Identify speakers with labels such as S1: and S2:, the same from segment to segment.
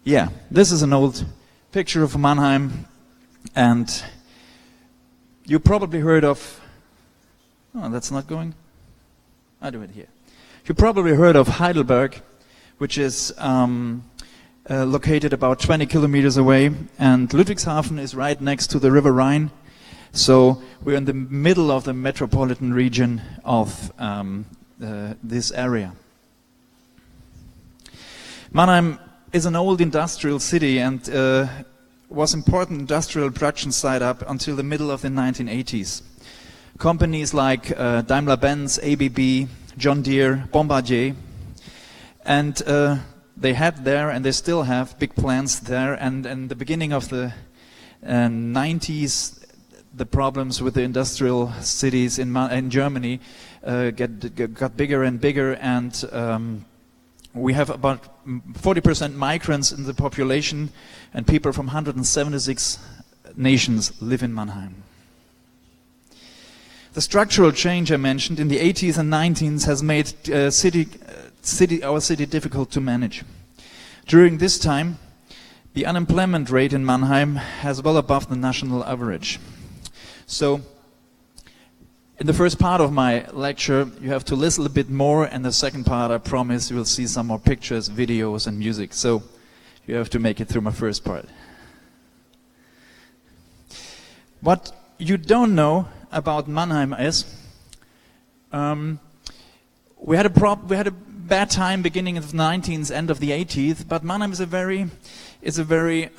S1: Yeah, this is an old picture of Mannheim, and you probably heard of, oh, that's not going, I do it here. You probably heard of Heidelberg, which is located about 20 kilometers away, and Ludwigshafen is right next to the River Rhine. So we're in the middle of the metropolitan region of this area. Mannheim is an old industrial city and was important industrial production site up until the middle of the 1980s. Companies like Daimler-Benz, ABB, John Deere, Bombardier, and they had there and they still have big plants there, and in the beginning of the 90s the problems with the industrial cities in Germany got bigger and bigger, and we have about 40% migrants in the population, and people from 176 nations live in Mannheim. The structural change I mentioned in the 80s and 90s has made our city difficult to manage. During this time, the unemployment rate in Mannheim has well above the national average. So, in the first part of my lecture, you have to listen a bit more, and the second part, I promise, you will see some more pictures, videos, and music. So, you have to make it through my first part. What you don't know about Mannheim is, we had a bad time beginning of the 19th, end of the 80th, but Mannheim is a very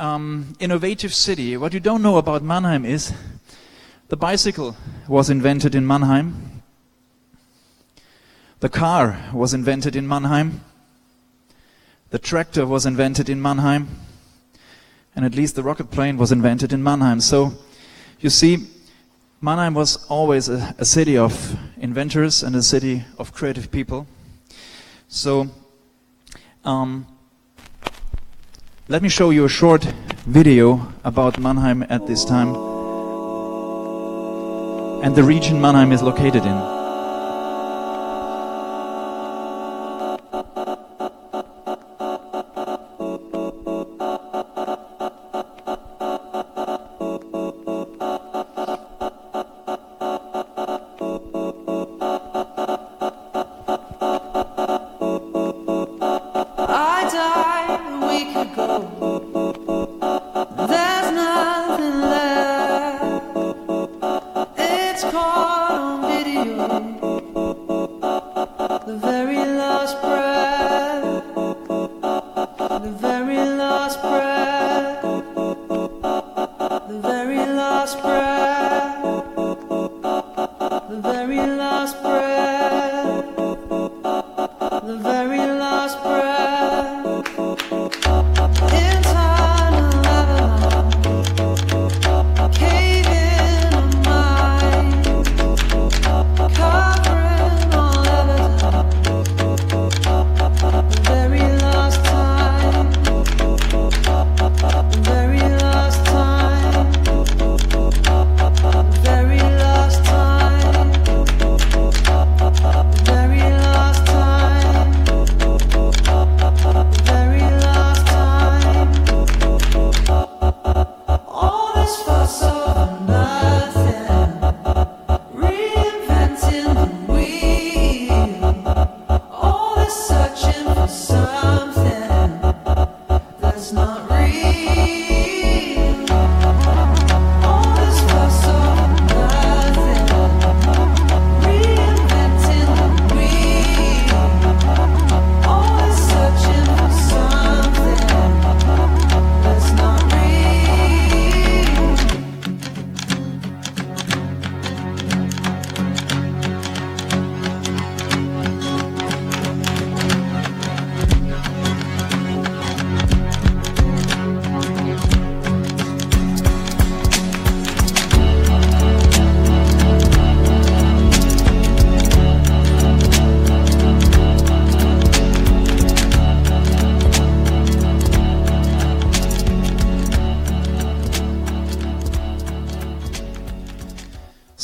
S1: innovative city. What you don't know about Mannheim is, the bicycle was invented in Mannheim. The car was invented in Mannheim. The tractor was invented in Mannheim. And at least the rocket plane was invented in Mannheim. So, you see, Mannheim was always a city of inventors and a city of creative people. So, let me show you a short video about Mannheim at this time and the region Mannheim is located in.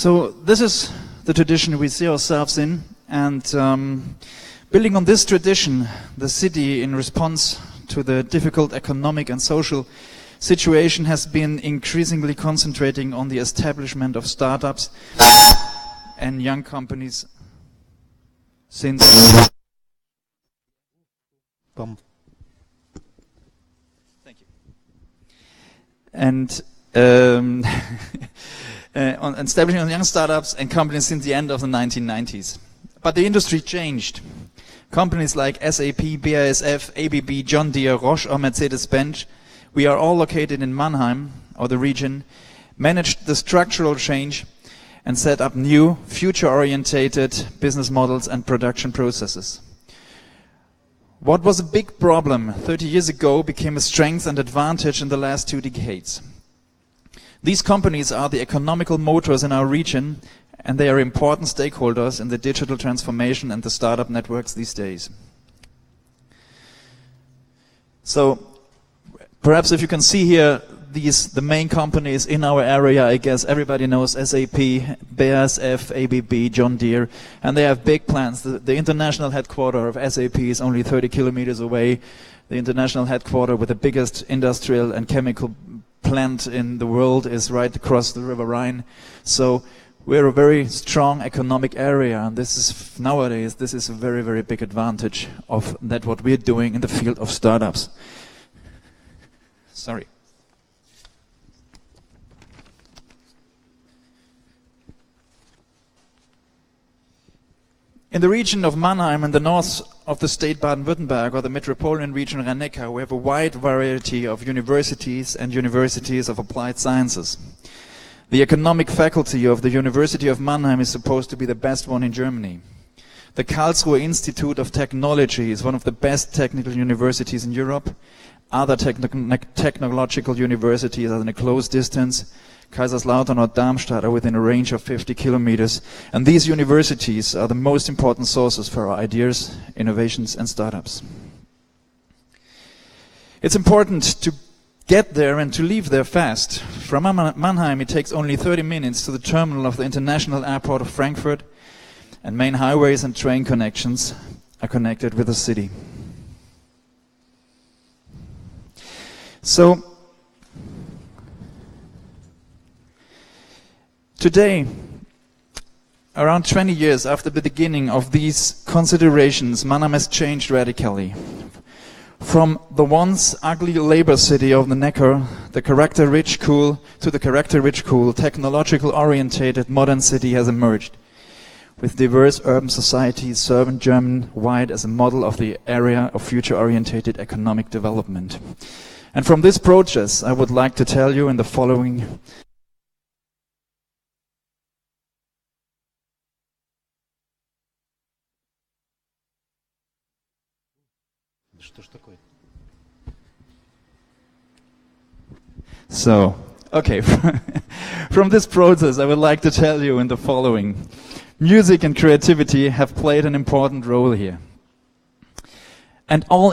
S1: So this is the tradition we see ourselves in, and building on this tradition, the city, in response to the difficult economic and social situation has been increasingly concentrating on the establishment of startups and young companies since... Thank you. And on establishing on young startups and companies since the end of the 1990s. But the industry changed. Companies like SAP, BASF, ABB, John Deere, Roche or Mercedes-Benz, we are all located in Mannheim, or the region, managed the structural change and set up new, future-orientated business models and production processes. What was a big problem 30 years ago became a strength and advantage in the last 2 decades. These companies are the economical motors in our region, and they are important stakeholders in the digital transformation and the startup networks these days. So, perhaps if you can see here, the main companies in our area, I guess everybody knows SAP, BASF, ABB, John Deere, and they have big plans. The international headquarter of SAP is only 30 kilometers away. The international headquarter with the biggest industrial and chemical plant in the world is right across the River Rhine. So we're a very strong economic area, and this is nowadays this is a very, very big advantage of that what we're doing in the field of startups. Sorry. In the region of Mannheim, in the north of the state Baden-Württemberg, or the metropolitan region Rhein-Neckar, we have a wide variety of universities and universities of applied sciences. The economic faculty of the University of Mannheim is supposed to be the best one in Germany. The Karlsruhe Institute of Technology is one of the best technical universities in Europe. Other technological universities are in a close distance. Kaiserslautern or Darmstadt are within a range of 50 kilometers. And these universities are the most important sources for our ideas, innovations and startups. It's important to get there and to leave there fast. From Mannheim it takes only 30 minutes to the terminal of the International Airport of Frankfurt, and main highways and train connections are connected with the city. So, today, around 20 years after the beginning of these considerations, Mannheim has changed radically. From the once ugly labor city of the Neckar, the character-rich, cool, to the character-rich, cool, technological-orientated modern city has emerged, with diverse urban societies serving German-wide as a model of the area of future-orientated economic development. And from this process, I would like to tell you in the following. So, okay, from this process I would like to tell you in the following. Music and creativity have played an important role here. And all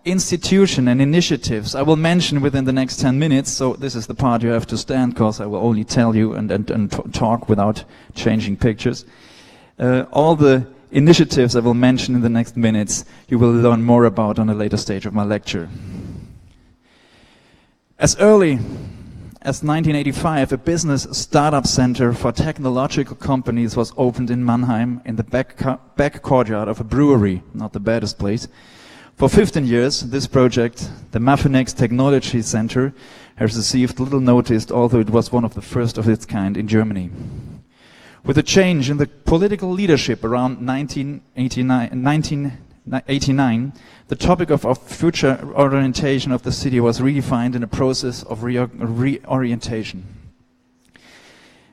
S1: institution and initiatives I will mention within the next 10 minutes, so this is the part you have to stand, because I will only tell you and talk without changing pictures. All the initiatives I will mention in the next minutes you will learn more about on a later stage of my lecture. As early as 1985, a business startup center for technological companies was opened in Mannheim in the back courtyard of a brewery, not the baddest place. For 15 years, this project, the Maffinex Technology Center, has received little notice, although it was one of the first of its kind in Germany. With a change in the political leadership around 1989, the topic of future orientation of the city was redefined in a process of reorientation.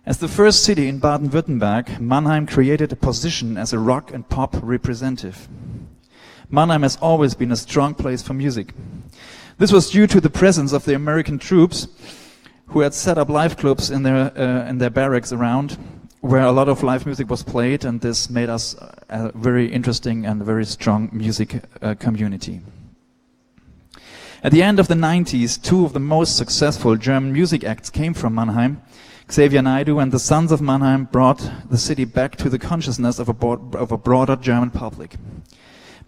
S1: As the first city in Baden-Württemberg, Mannheim created a position as a rock and pop representative. Mannheim has always been a strong place for music. This was due to the presence of the American troops who had set up live clubs in their barracks around, where a lot of live music was played, and this made us a very interesting and very strong music community. At the end of the 90s, two of the most successful German music acts came from Mannheim. Xavier Naidoo and the Sons of Mannheim brought the city back to the consciousness of a broader German public.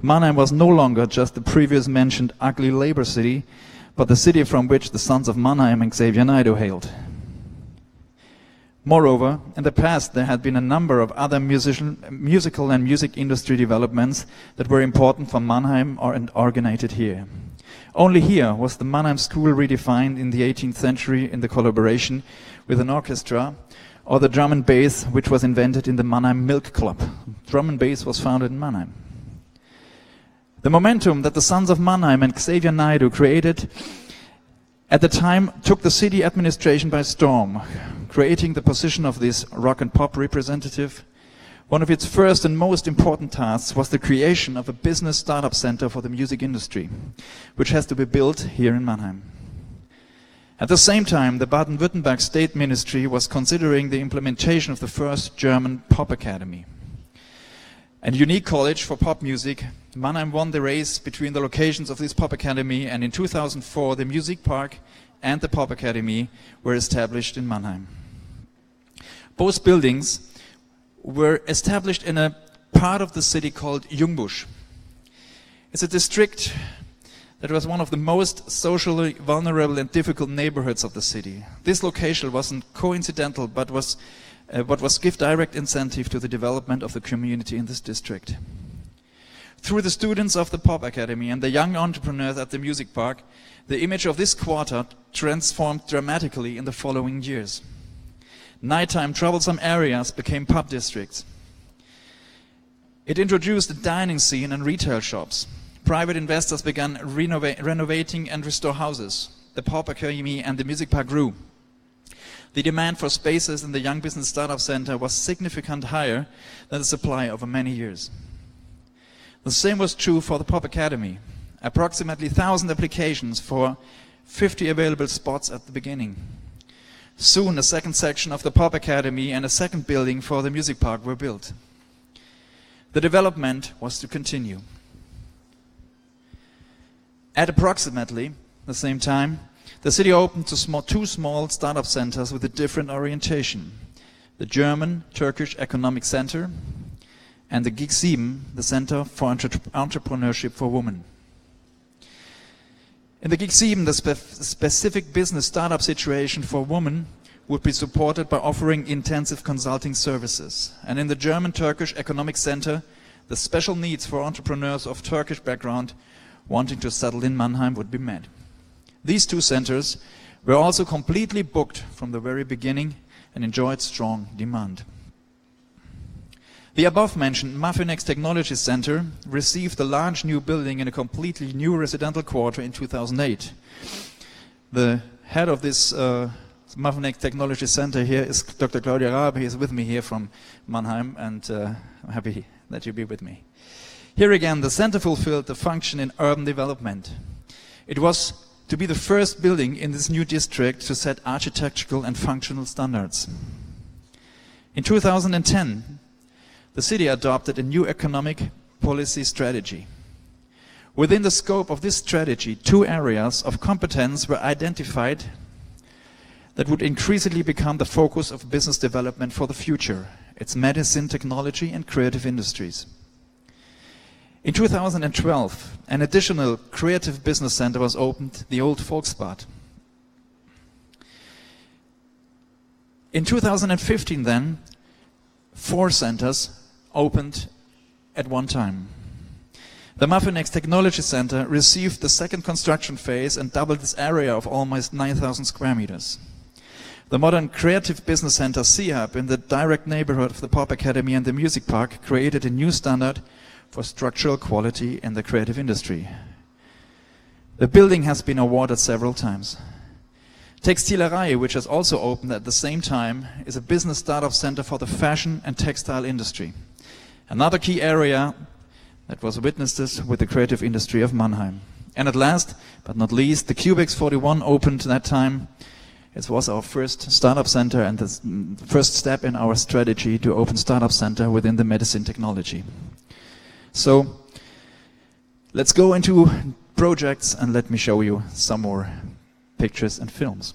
S1: Mannheim was no longer just the previous mentioned ugly labor city, but the city from which the sons of Mannheim and Xavier Naidoo hailed. Moreover, in the past there had been a number of other musical and music industry developments that were important for Mannheim and originated here. Only here was the Mannheim school redefined in the 18th century in the collaboration with an orchestra, or the drum and bass, which was invented in the Mannheim Milk Club. Drum and bass was founded in Mannheim. The momentum that the sons of Mannheim and Xavier Naidoo created at the time took the city administration by storm, creating the position of this rock and pop representative. One of its first and most important tasks was the creation of a business startup center for the music industry, which has to be built here in Mannheim. At the same time, the Baden-Württemberg State Ministry was considering the implementation of the first German pop academy. A unique college for pop music, Mannheim won the race between the locations of this pop academy, and in 2004 the Music Park and the Pop Academy were established in Mannheim. Both buildings were established in a part of the city called Jungbusch. It's a district that was one of the most socially vulnerable and difficult neighborhoods of the city. This location wasn't coincidental, but was give direct incentive to the development of the community in this district. Through the students of the Pop Academy and the young entrepreneurs at the Music Park, the image of this quarter transformed dramatically in the following years. Nighttime troublesome areas became pub districts. It introduced a dining scene and retail shops. Private investors began renovating and restore houses. The Pop Academy and the Music Park grew. The demand for spaces in the Young Business Startup Center was significantly higher than the supply over many years. The same was true for the Pop Academy. Approximately 1,000 applications for 50 available spots at the beginning. Soon a second section of the Pop Academy and a second building for the Music Park were built. The development was to continue. At approximately the same time, the city opened two small startup centers with a different orientation. The German Turkish Economic Center and the GmbH, the Center for Entrepreneurship for Women. In the GmbH, the specific business startup situation for women would be supported by offering intensive consulting services. And in the German Turkish Economic Center, the special needs for entrepreneurs of Turkish background wanting to settle in Mannheim would be met. These two centers were also completely booked from the very beginning and enjoyed strong demand. The above-mentioned Muffinex Technology Center received a large new building in a completely new residential quarter in 2008. The head of this Muffinex Technology Center here is Dr. Claudia Raab. He is with me here from Mannheim, and I'm happy that you be with me. Here again, the center fulfilled the function in urban development. It was to be the first building in this new district to set architectural and functional standards. In 2010, the city adopted a new economic policy strategy. Within the scope of this strategy, 2 areas of competence were identified that would increasingly become the focus of business development for the future. It's medicine, technology, and creative industries. In 2012, an additional creative business center was opened, the old Volksbad. In 2015 then, 4 centers opened at one time. The Muffinex Technology Center received the second construction phase and doubled its area of almost 9,000 square meters. The modern creative business center C-Hub in the direct neighborhood of the Pop Academy and the Music Park created a new standard for structural quality in the creative industry. The building has been awarded several times. Textilerei, which has also opened at the same time, is a business startup center for the fashion and textile industry. Another key area that was witnessed with the creative industry of Mannheim. And at last, but not least, the Cubex 41 opened that time. It was our first startup center and the first step in our strategy to open startup center within the medicine technology. So, let's go into projects and let me show you some more pictures and films.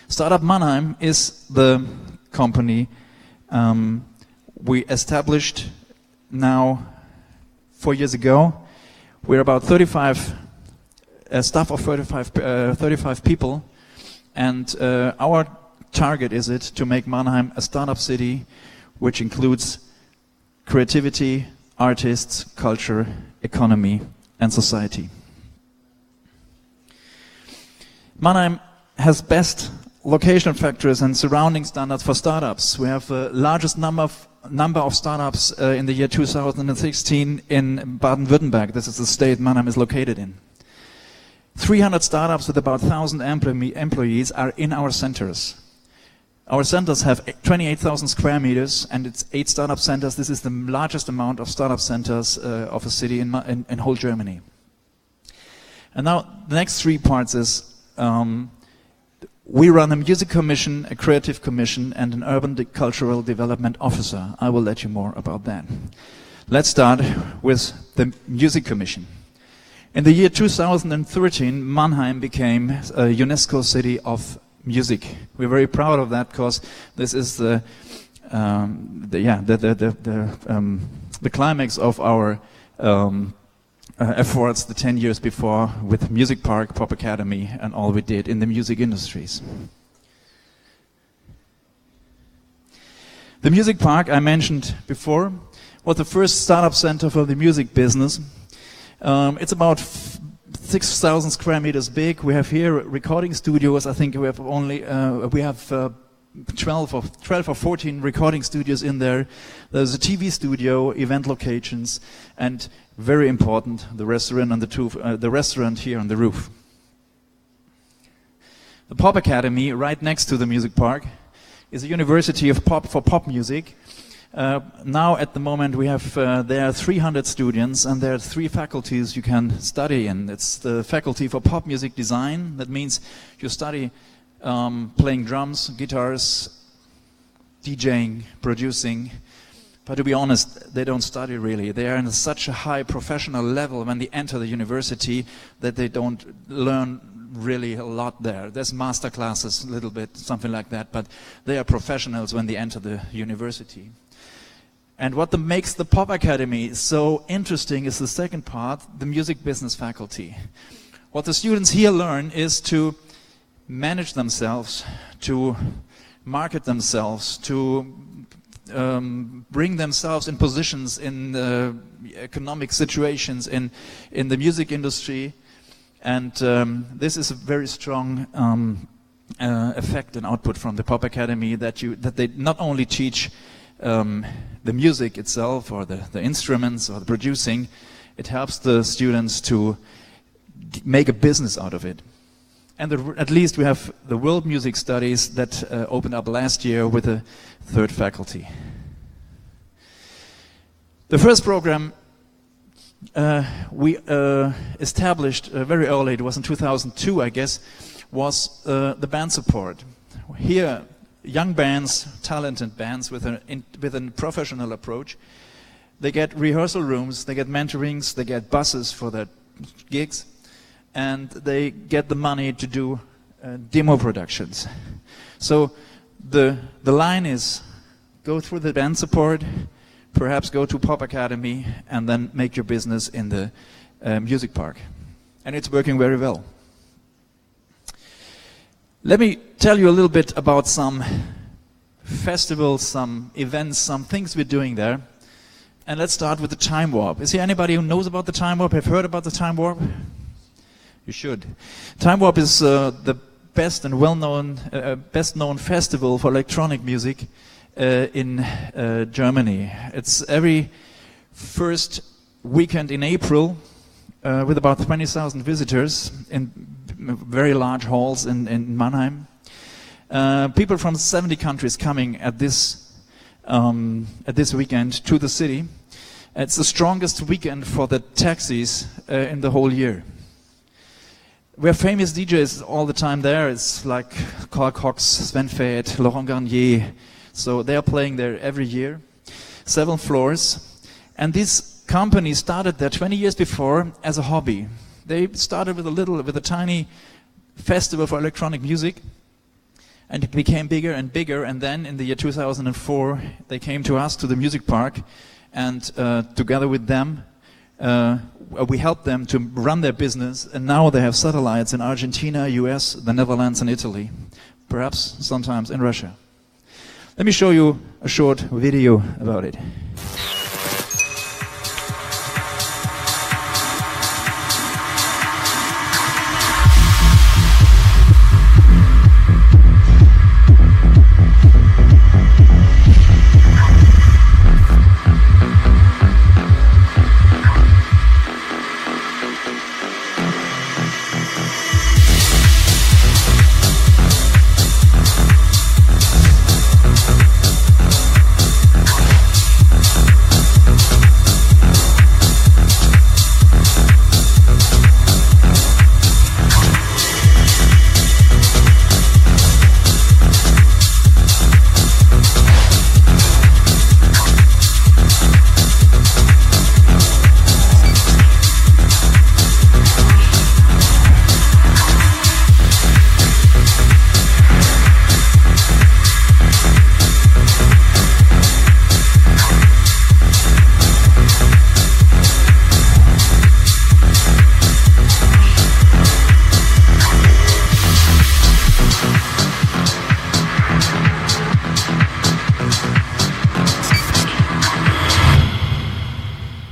S1: Startup Mannheim is the company we established now 4 years ago. We're about 35, staff of 35 people, and our target is it to make Mannheim a startup city, which includes creativity, artists, culture, economy, and society. Mannheim has best location factors and surrounding standards for startups. We have the largest number of startups in the year 2016 in Baden-Württemberg. This is the state Mannheim is located in. 300 startups with about 1,000 employees are in our centers. Our centers have 28,000 square meters, and it's 8 startup centers. This is the largest amount of startup centers of a city in whole Germany. And now the next 3 parts is we run a music commission, a creative commission, and an urban cultural development officer. I will let you more about that. Let's start with the music commission. In the year 2013, Mannheim became a UNESCO City of Music. We're very proud of that because this is the climax of our efforts the 10 years before with Music Park, Pop Academy, and all we did in the music industries. The Music Park I mentioned before was the first startup center for the music business. It's about 6,000 square meters big. We have here recording studios. I think we have only 12 or 14 recording studios in there. There's a TV studio, event locations, and very important, the restaurant on the restaurant here on the roof. The Pop Academy, right next to the Music Park, is a university of pop music. Now at the moment we have there are 300 students, and there are 3 faculties you can study in. It's the faculty for pop music design. That means you study playing drums, guitars, DJing, producing. But to be honest, they don't study really. They are in such a high professional level when they enter the university that they don't learn really a lot there. There's master classes, a little bit, something like that, but they are professionals when they enter the university. And what makes the Pop Academy so interesting is the second part, the music business faculty. What the students here learn is to manage themselves, to market themselves, to bring themselves in positions in economic situations in the music industry. And this is a very strong effect and output from the Pop Academy, that they not only teach the music itself or the instruments or the producing, it helps the students to make a business out of it. And at least we have the World Music Studies that opened up last year with a 3rd faculty. The first program we established very early, it was in 2002 I guess, was the band support. Here young bands, talented bands with a professional approach, they get rehearsal rooms, they get mentorings, they get buses for their gigs, and they get the money to do demo productions. So the line is go through the band support, perhaps go to Pop Academy, and then make your business in the Music Park. And it's working very well. Let me tell you a little bit about some festivals, some events, some things we're doing there. And let's start with the Time Warp. Is there anybody who knows about the Time Warp, have heard about the Time Warp? You should. Time Warp is the best and well-known, best known festival for electronic music in Germany. It's every first weekend in April with about 20,000 visitors in very large halls in Mannheim. People from 70 countries coming at this weekend to the city. It's the strongest weekend for the taxis in the whole year. We have famous DJs all the time there. It's like Carl Cox, Sven Feth, Laurent Garnier. So they are playing there every year. 7 floors. And this company started there 20 years before as a hobby. They started with a tiny festival for electronic music, and it became bigger and bigger. And then in the year 2004, they came to us, to the Music Park, and together with them, We helped them to run their business, and now they have satellites in Argentina, US, the Netherlands, and Italy. Perhaps sometimes in Russia. Let me show you a short video about it.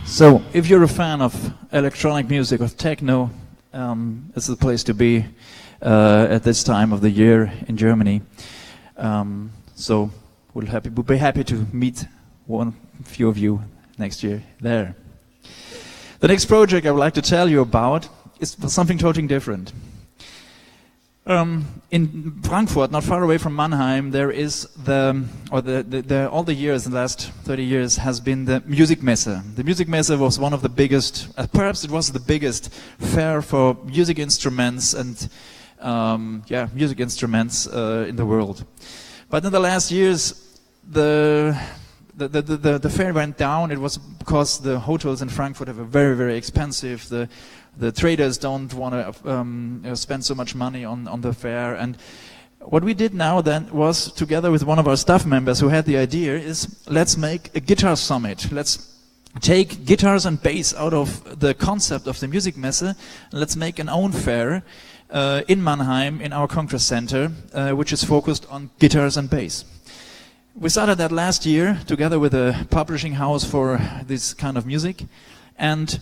S1: So, if you're a fan of electronic music, of techno, it's the place to be at this time of the year in Germany. So, we'll be happy to meet few of you next year there. The next project I would like to tell you about is something totally different. In Frankfurt, not far away from Mannheim, there is all the years, in the last 30 years, has been the Music Messe. The Music Messe was one of the biggest, perhaps it was the biggest fair for music instruments and music instruments in the world. But in the last years, the fair went down. It was because the hotels in Frankfurt are very, very expensive. The traders don't want to spend so much money on the fair. And what we did now then was, together with one of our staff members who had the idea, is let's make a guitar summit. Let's take guitars and bass out of the concept of the Music Messe, and let's make an own fair in Mannheim, in our Congress Center, which is focused on guitars and bass. We started that last year together with a publishing house for this kind of music, and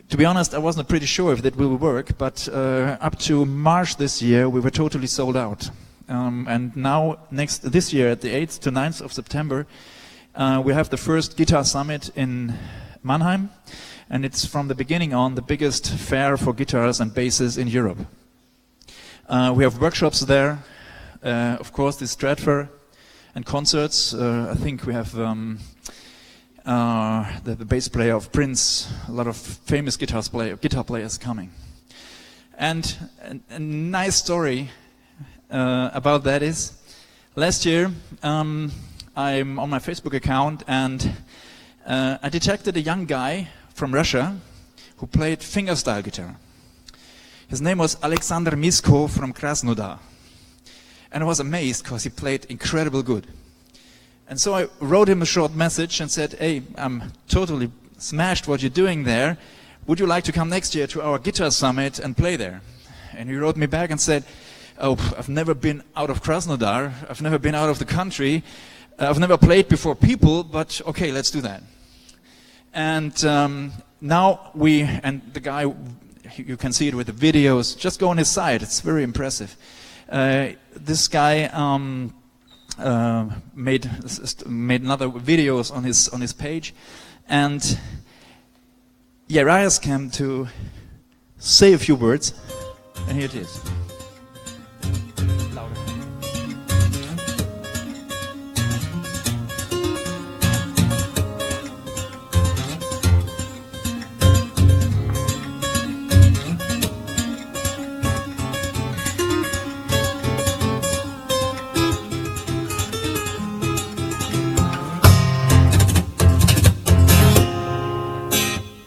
S1: to be honest, I wasn't pretty sure if that will work, but up to March this year we were totally sold out. And now, this year, at the 8th to 9th of September, we have the first guitar summit in Mannheim, and it's from the beginning on the biggest fair for guitars and basses in Europe. We have workshops there, of course, this Strat Fair, and concerts. I think we have the bass player of Prince, a lot of famous guitar players coming. And a nice story about that is, last year I'm on my Facebook account, and I detected a young guy from Russia who played fingerstyle guitar. His name was Alexander Misko from Krasnodar. And I was amazed because he played incredibly good. And so I wrote him a short message and said, hey, I'm totally smashed what you're doing there. Would you like to come next year to our guitar summit and play there? And he wrote me back and said, oh, I've never been out of Krasnodar. I've never been out of the country. I've never played before people, but okay, let's do that. And now the guy, you can see it with the videos, just go on his site, it's very impressive. This guy made another videos on his page, and I asked him to say a few words, and here it is. Louder.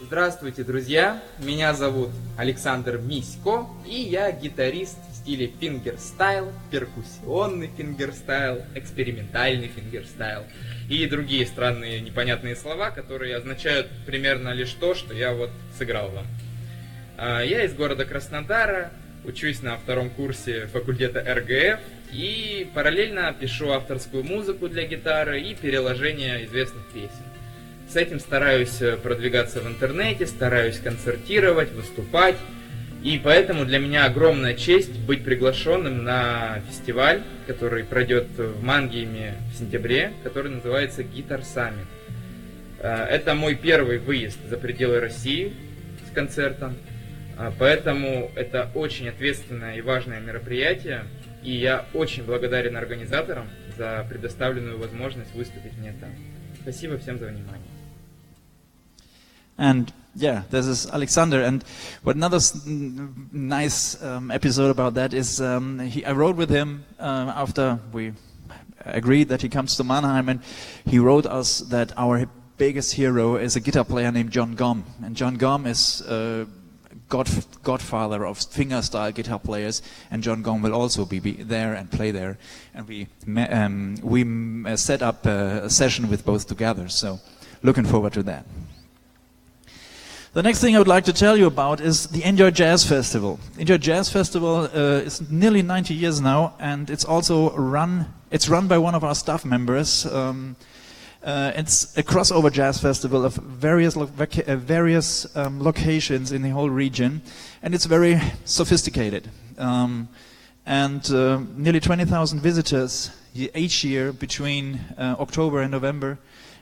S2: Здравствуйте, друзья! Меня зовут Александр Мисько, и я гитарист или фингерстайл, перкуссионный фингерстайл, экспериментальный фингерстайл и другие странные непонятные слова, которые означают примерно лишь то, что я вот сыграл вам. Я из города Краснодара, учусь на 2-м курсе факультета РГФ и параллельно пишу авторскую музыку для гитары и переложение известных песен. С этим стараюсь продвигаться в интернете, стараюсь концертировать, выступать. И поэтому для меня огромная честь быть приглашенным на фестиваль, который пройдет в Мannheiме в сентябре, который называется Guitar Summit. Это мой первый выезд за пределы России с концертом, поэтому это очень ответственное и важное мероприятие, и я очень благодарен организаторам за предоставленную возможность выступить мне там. Спасибо всем за внимание.
S1: And yeah, this is Alexander. And what another nice episode about that is I rode with him after we agreed that he comes to Mannheim, and he wrote us that our biggest hero is a guitar player named John Gomm. And John Gomm is godfather of fingerstyle guitar players, and John Gomm will also be there and play there. And we set up a session with both together. So looking forward to that. The next thing I would like to tell you about is the Enjoy Jazz Festival. Enjoy Jazz Festival is nearly 90 years now, and it's also run by one of our staff members. It's a crossover jazz festival of various locations in the whole region, and it's very sophisticated. Nearly 20,000 visitors each year between October and November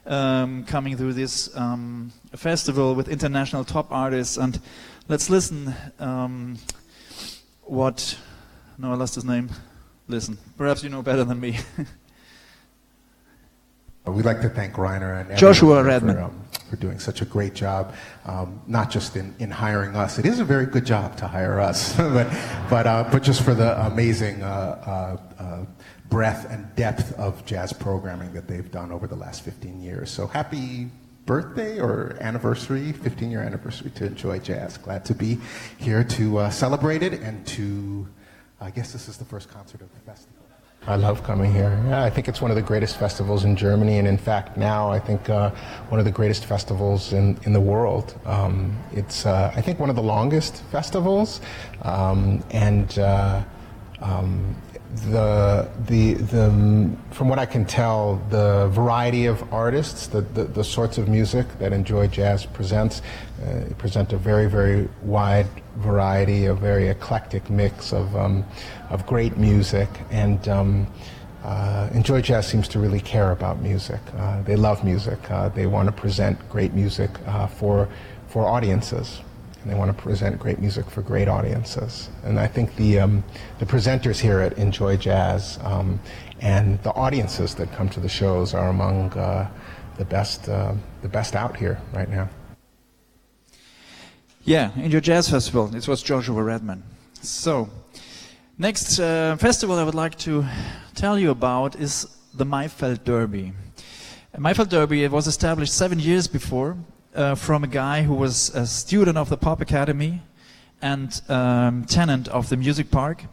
S1: coming through this festival with international top artists. And let's listen what... No, I lost his name. Listen. Perhaps you know better than me.
S3: We'd like to thank Rainer and
S1: Joshua Redman
S3: for doing such a great job, not just in hiring us. It is a very good job to hire us, but just for the amazing breadth and depth of jazz programming that they've done over the last 15 years. So happy birthday or anniversary, 15-year anniversary to Enjoy Jazz. Glad to be here to celebrate it and to, I guess this is the first concert of the festival.
S4: I love coming here. Yeah, I think it's one of the greatest festivals in Germany, and in fact now I think one of the greatest festivals in the world. It's I think one of the longest festivals, from what I can tell, the variety of artists, the sorts of music that Enjoy Jazz presents, present a very, very wide variety, a very eclectic mix of great music, and Enjoy Jazz seems to really care about music. They love music. They want to present great music for audiences. And they want to present great music for great audiences. And I think the presenters here at Enjoy Jazz and the audiences that come to the shows are among the best out here right now.
S1: Yeah, Enjoy Jazz Festival. This was Joshua Redman. So, next festival I would like to tell you about is the Maifeld Derby. Maifeld Derby, it was established 7 years before. From a guy who was a student of the Pop Academy and tenant of the Music Park.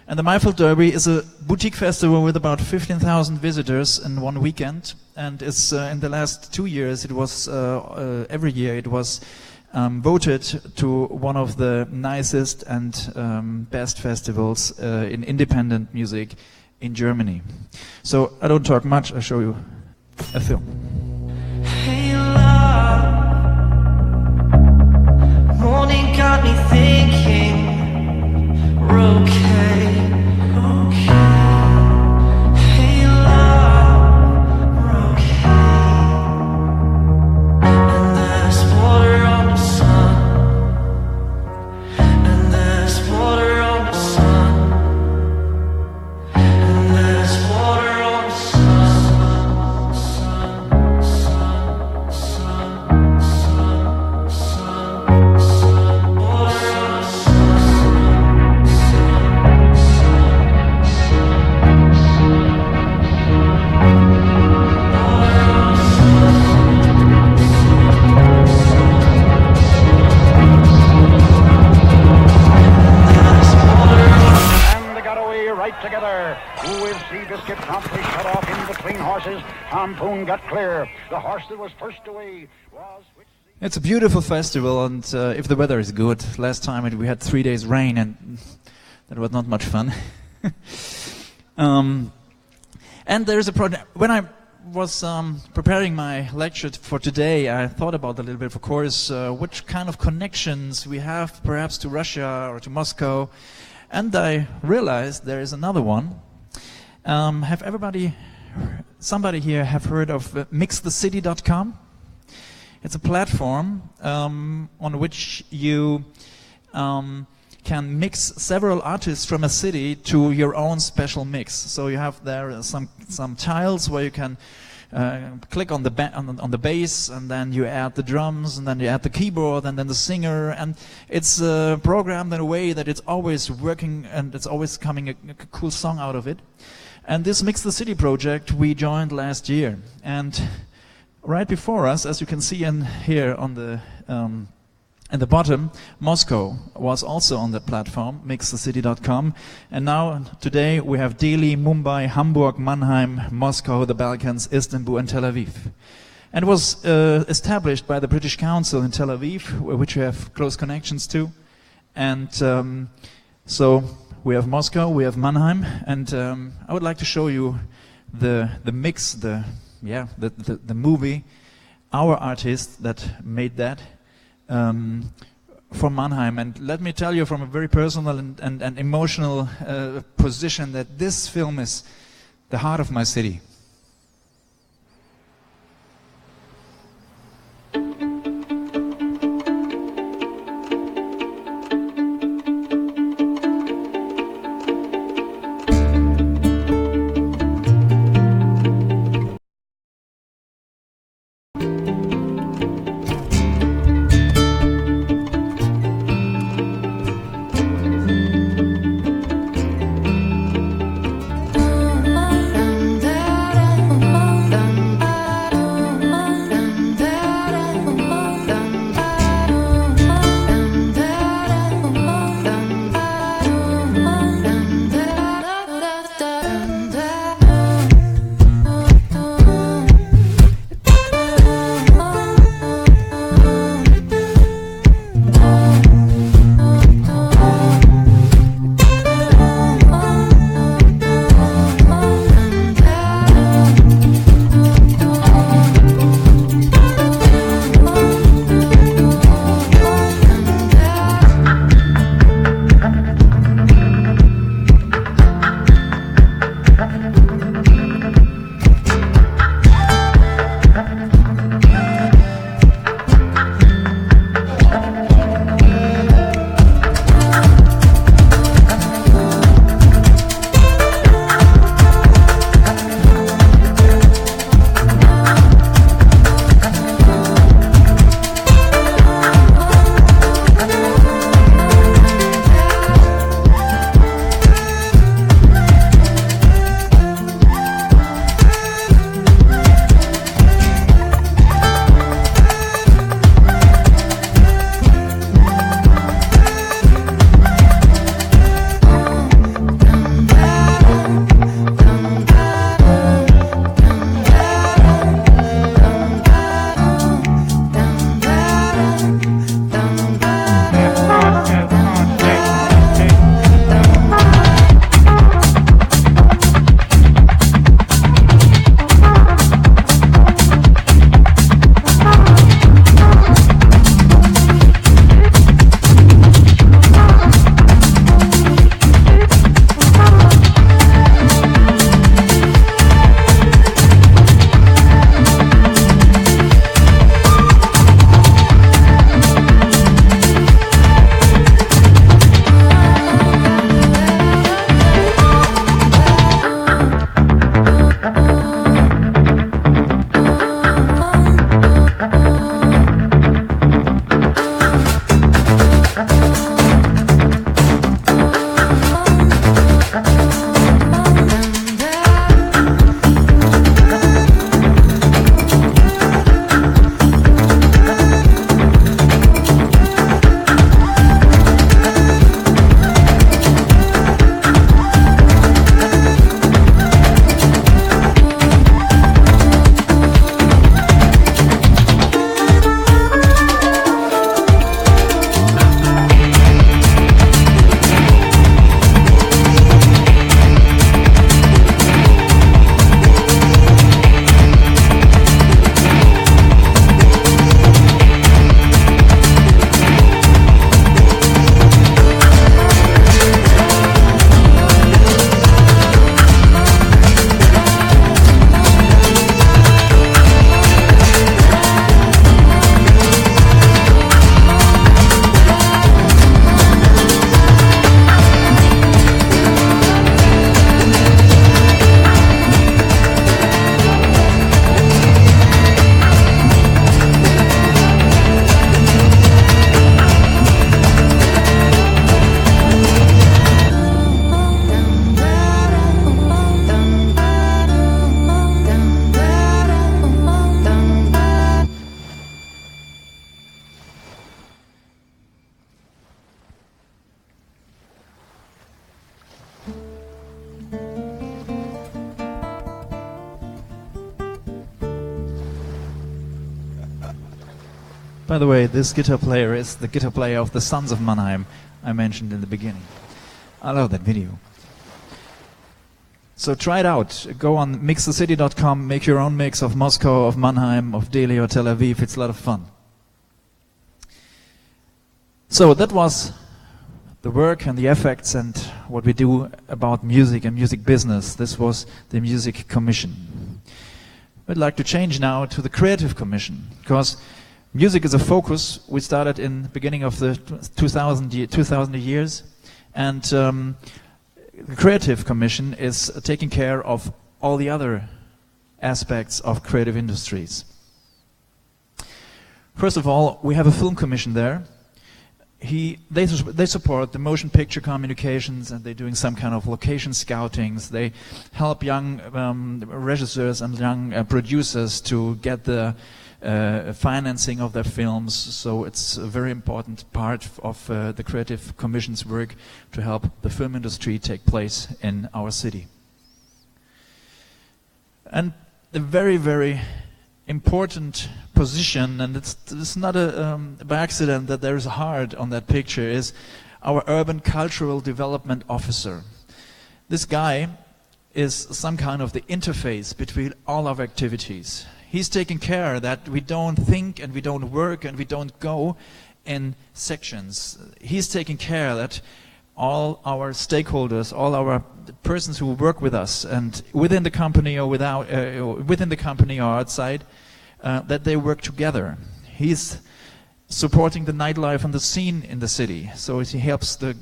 S1: And the Maifeld Derby is a boutique festival with about 15,000 visitors in one weekend. And it's in the last 2 years, it was every year it was voted to one of the nicest and best festivals in independent music in Germany. So I don't talk much, I'll show you a film.
S5: Hey love, morning got me thinking, we're okay. Hey love, we're okay. And there's water on the sun, and there's water on the sun, and there's water on the sun.
S6: pompoon got clear. The horse that was first away was...
S1: It's a beautiful festival, and if the weather is good. Last time we had 3 days rain, and that was not much fun. And there's a project. When I was preparing my lecture for today, I thought about a little bit, of course, which kind of connections we have perhaps to Russia or to Moscow. And I realized there is another one. Somebody here have heard of mixthecity.com? It's a platform on which you can mix several artists from a city to your own special mix. So you have there some tiles where you can click on the bass, and then you add the drums, and then you add the keyboard, and then the singer, and it's programmed in a way that it's always working, and it's always coming a cool song out of it. And this Mix the City project we joined last year, and right before us, as you can see here on the at the bottom, Moscow was also on the platform, mixthecity.com. And now, today, we have Delhi, Mumbai, Hamburg, Mannheim, Moscow, the Balkans, Istanbul, and Tel Aviv. And it was established by the British Council in Tel Aviv, which we have close connections to. And so we have Moscow, we have Mannheim, and I would like to show you the mix, the movie, our artist that made that. From Mannheim, and let me tell you from a very personal and emotional position that this film is the heart of my city.
S7: And there
S1: By the way, this guitar player is the guitar player of the Sons of Mannheim I mentioned in the beginning. I love that video. So try it out. Go on mixthecity.com, make your own mix of Moscow, of Mannheim, of Delhi or Tel Aviv. It's a lot of fun. So that was the work and the effects and what we do about music and music business. This was the Music Commission. I'd like to change now to the Creative Commission, because music is a focus. We started in the beginning of the 2000 years, and the Creative Commission is taking care of all the other aspects of creative industries. First of all, we have a film commission there. They support the motion picture communications, and they're doing some kind of location scoutings. They help young regisseurs and young producers to get the financing of their films. So it's a very important part of the Creative Commission's work to help the film industry take place in our city. And a very, very important position, and it's not by accident that there is a heart on that picture, is our Urban Cultural Development Officer. This guy is some kind of the interface between all our activities. He's taking care that we don't think and we don't work and we don't go in sections. He's taking care that all our stakeholders, all our persons who work with us and within the company or within the company or outside, that they work together. He's supporting the nightlife and the scene in the city. So he helps the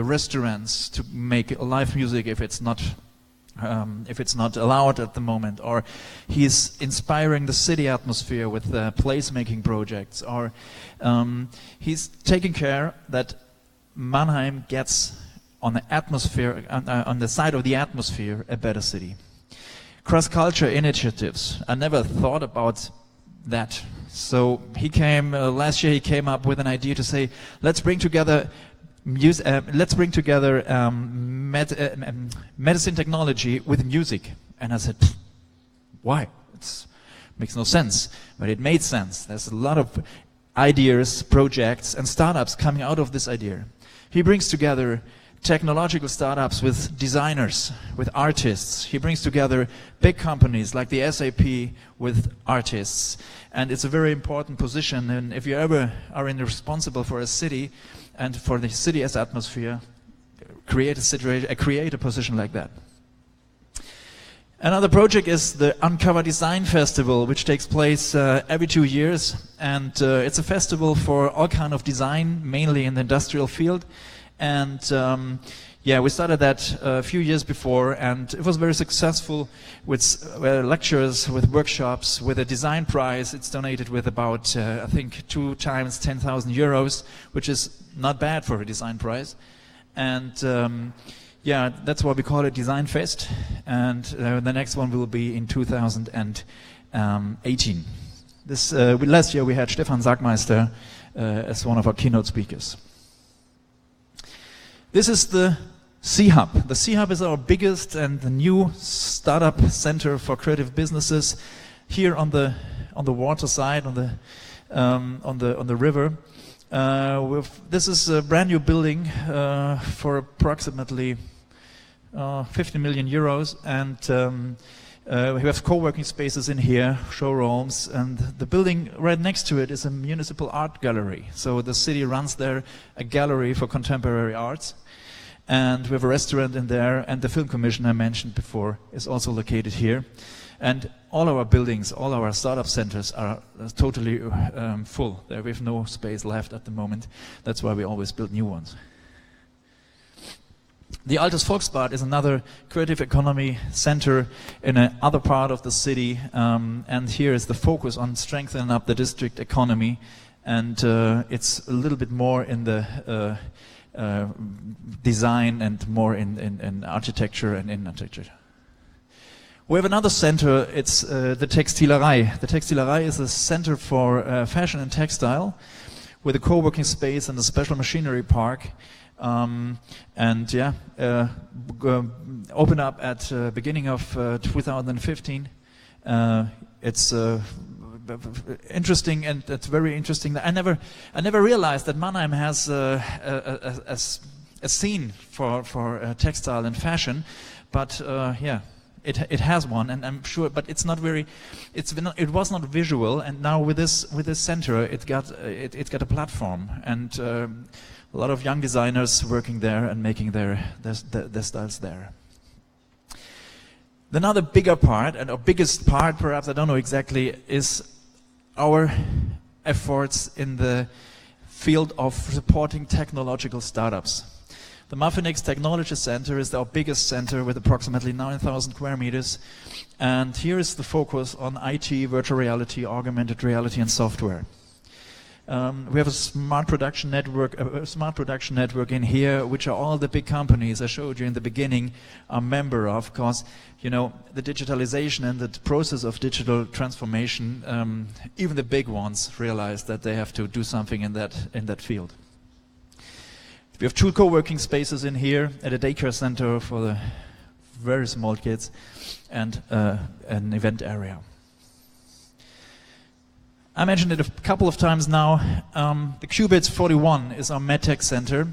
S1: restaurants to make live music if it's not allowed at the moment, or he's inspiring the city atmosphere with place-making projects, or he's taking care that Mannheim gets on the atmosphere, on the side of the atmosphere, a better city. Cross-culture initiatives. I never thought about that. So he came last year. He came up with an idea to say, let's bring together medicine technology with music. And I said, why? It makes no sense. But it made sense. There's a lot of ideas, projects, and startups coming out of this idea. He brings together technological startups with designers, with artists. He brings together big companies like the SAP with artists. And it's a very important position. And if you ever are responsible for a city and for the city as atmosphere, create a position like that. Another project is the Uncover Design Festival, which takes place every 2 years. And it's a festival for all kind of design, mainly in the industrial field. And we started that a few years before, and it was very successful with lectures, with workshops, with a design prize. It's donated with about, I think, 2 times 10,000 euros, which is not bad for a design prize. And that's why we call it Design Fest. And the next one will be in 2018. Last year we had Stefan Sagmeister as one of our keynote speakers. This is the C-Hub. The C-Hub is our biggest and the new startup center for creative businesses here on the water side, on the river. This is a brand new building for approximately 50 million euros, and we have co-working spaces in here, showrooms, and the building right next to it is a municipal art gallery. So the city runs there a gallery for contemporary arts. And we have a restaurant in there, and the film commission I mentioned before is also located here. And all our buildings, all our startup centers are totally full. We have no space left at the moment. That's why we always build new ones. The Altes Volksbad is another creative economy center in another part of the city. And here is the focus on strengthening up the district economy. And it's a little bit more in the design and more in architecture and in architecture. We have another center, it's the Textilerei. The Textilerei is a center for fashion and textile with a co-working space and a special machinery park. Open up at beginning of 2015. It's interesting, and that's very interesting. I never realized that Mannheim has a scene for textile and fashion, but yeah, it has one, and I'm sure. But it's not very. It was not visual, and now with this center, it got a platform, and a lot of young designers working there and making their styles there. Another bigger part, and our biggest part, perhaps, I don't know exactly, is our efforts in the field of supporting technological startups. The Muffinix Technology Center is our biggest center with approximately 9,000 square meters, and here is the focus on IT, virtual reality, augmented reality, and software. We have a smart production network in here, which are all the big companies I showed you in the beginning are member of, because you know the digitalization and the process of digital transformation. Even the big ones realize that they have to do something in that field. We have 2 co-working spaces in here, at a daycare center for the very small kids, and an event area. I mentioned it a couple of times now. The Qubits 41 is our MedTech center.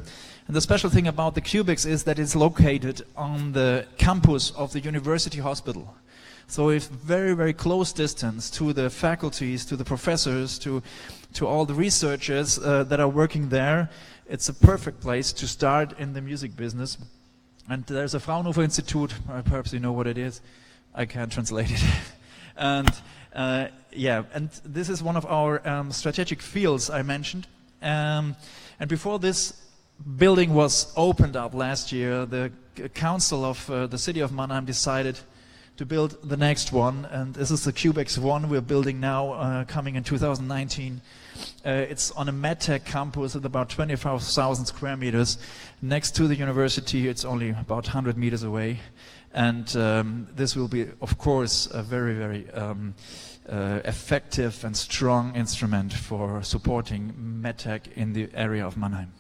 S1: And the special thing about the Qubits is that it's located on the campus of the university hospital. So it's very, very close distance to the faculties, to the professors, to all the researchers that are working there. It's a perfect place to start in the music business. And there's a Fraunhofer Institute, perhaps you know what it is. I can't translate it. And yeah, and this is one of our strategic fields I mentioned. And before this building was opened up last year, the council of the city of Mannheim decided to build the next one, and this is the Cubex 1 we're building now, coming in 2019. It's on a MedTech campus at about 25,000 square meters. Next to the university, it's only about 100 meters away. And this will be, of course, a very, very effective and strong instrument for supporting MedTech in the area of Mannheim.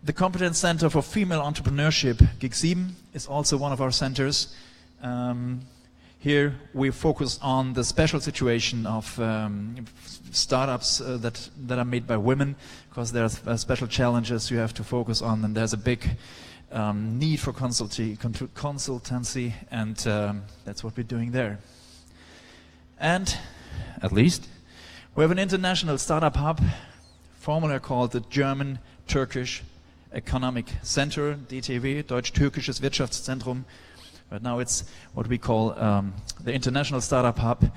S1: The Competence Center for Female Entrepreneurship, GIG 7, is also one of our centers. Here we focus on the special situation of startups that are made by women, because there are special challenges you have to focus on, and there's a big need for consultancy, and that's what we're doing there. And, at least, we have an international startup hub, formerly called the German-Turkish Economic Center, DTW, Deutsch-Türkisches Wirtschaftszentrum. But now it's what we call the International Startup Hub.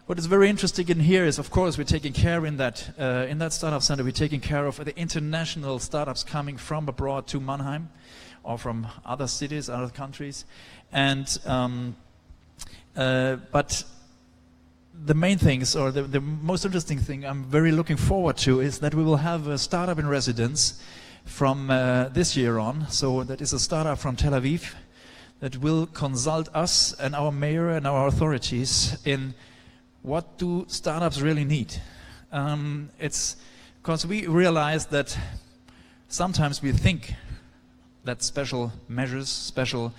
S1: What is very interesting in here is, of course, we're taking care in that startup center, we're taking care of the international startups coming from abroad to Mannheim, or from other cities, other countries. And but the main things, or the most interesting thing I'm very looking forward to, is that we will have a startup in residence from this year on. So that is a startup from Tel Aviv that will consult us and our mayor and our authorities in what do startups really need. It's because we realize that sometimes we think that special measures, special